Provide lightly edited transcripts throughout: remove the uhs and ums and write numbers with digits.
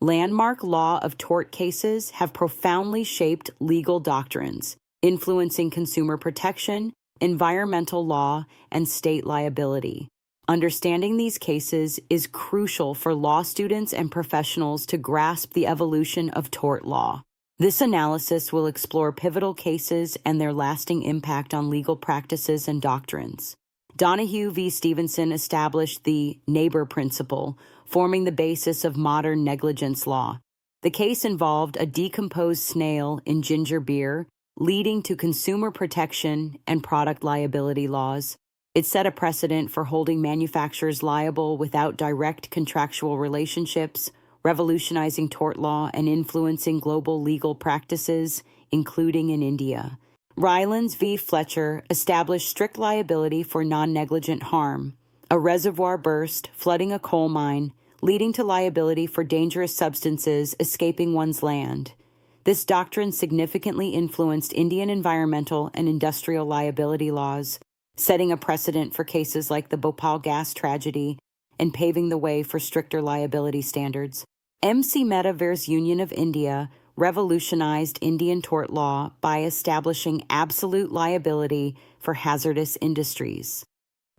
Landmark law of tort cases have profoundly shaped legal doctrines, influencing consumer protection, environmental law, and state liability. Understanding these cases is crucial for law students and professionals to grasp the evolution of tort law. This analysis will explore pivotal cases and their lasting impact on legal practices and doctrines. Donoghue v. Stevenson established the neighbor principle, forming the basis of modern negligence law. The case involved a decomposed snail in ginger beer, leading to consumer protection and product liability laws. It set a precedent for holding manufacturers liable without direct contractual relationships, revolutionizing tort law and influencing global legal practices, including in India. Rylands v. Fletcher established strict liability for non-negligent harm. A reservoir burst, flooding a coal mine, leading to liability for dangerous substances escaping one's land. This doctrine significantly influenced Indian environmental and industrial liability laws, setting a precedent for cases like the Bhopal gas tragedy and paving the way for stricter liability standards. MC Mehta v. Union of India revolutionized Indian tort law by establishing absolute liability for hazardous industries.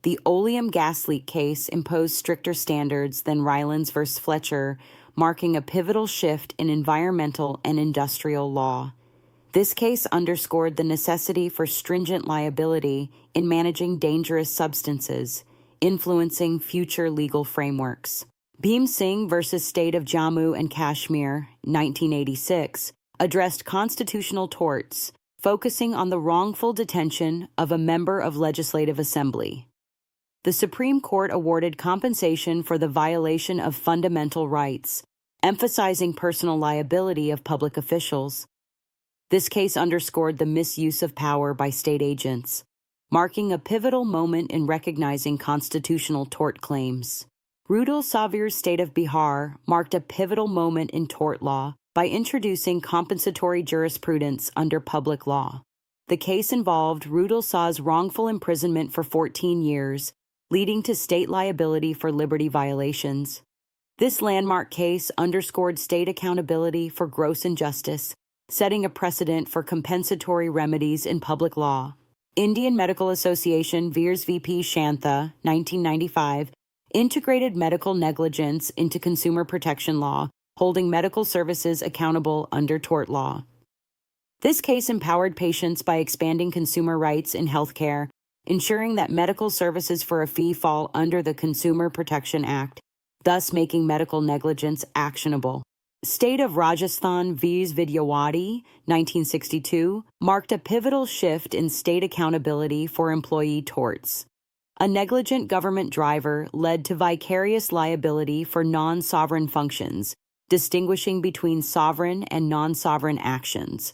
The Oleum Gas Leak Case imposed stricter standards than Rylands v. Fletcher, marking a pivotal shift in environmental and industrial law. This case underscored the necessity for stringent liability in managing dangerous substances, influencing future legal frameworks. Bhim Singh v. State of Jammu and Kashmir, 1986, addressed constitutional torts, focusing on the wrongful detention of a member of Legislative Assembly. The Supreme Court awarded compensation for the violation of fundamental rights, emphasizing personal liability of public officials. This case underscored the misuse of power by state agents, marking a pivotal moment in recognizing constitutional tort claims. Rudal Savir's state of Bihar marked a pivotal moment in tort law by introducing compensatory jurisprudence under public law. The case involved Rudal Shah's wrongful imprisonment for 14 years, leading to state liability for liberty violations. This landmark case underscored state accountability for gross injustice, setting a precedent for compensatory remedies in public law. Indian Medical Association Veers v. Shantha, 1995, integrated medical negligence into consumer protection law, holding medical services accountable under tort law. This case empowered patients by expanding consumer rights in healthcare, ensuring that medical services for a fee fall under the Consumer Protection Act, thus making medical negligence actionable. State of Rajasthan v. Vidyawadi, 1962, marked a pivotal shift in state accountability for employee torts. A negligent government driver led to vicarious liability for non-sovereign functions, distinguishing between sovereign and non-sovereign actions.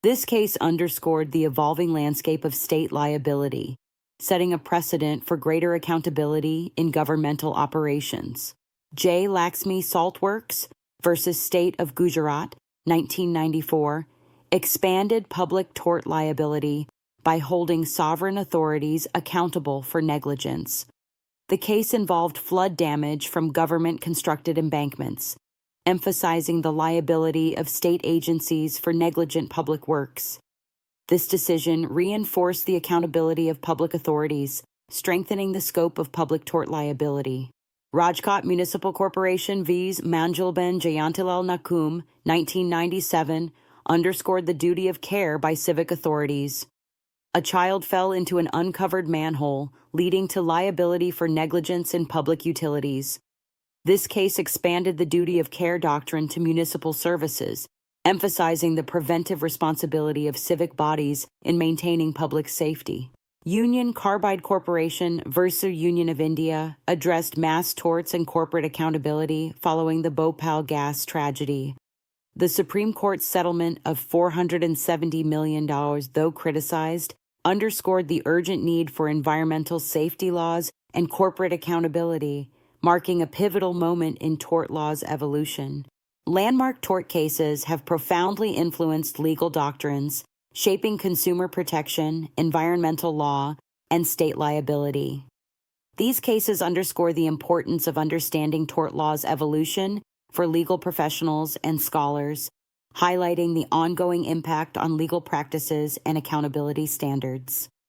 This case underscored the evolving landscape of state liability, setting a precedent for greater accountability in governmental operations. J. Laxmi Saltworks v. State of Gujarat, 1994, expanded public tort liability by holding sovereign authorities accountable for negligence. The case involved flood damage from government-constructed embankments, emphasizing the liability of state agencies for negligent public works. This decision reinforced the accountability of public authorities, strengthening the scope of public tort liability. Rajkot Municipal Corporation vs. Manjulben Jayantilal Nakum, 1997, underscored the duty of care by civic authorities. A child fell into an uncovered manhole, leading to liability for negligence in public utilities. This case expanded the duty of care doctrine to municipal services, emphasizing the preventive responsibility of civic bodies in maintaining public safety. Union Carbide Corporation vs. Union of India addressed mass torts and corporate accountability following the Bhopal gas tragedy. The Supreme Court's settlement of $470 million, though criticized, underscored the urgent need for environmental safety laws and corporate accountability, marking a pivotal moment in tort law's evolution. Landmark tort cases have profoundly influenced legal doctrines, shaping consumer protection, environmental law, and state liability. These cases underscore the importance of understanding tort law's evolution for legal professionals and scholars, highlighting the ongoing impact on legal practices and accountability standards.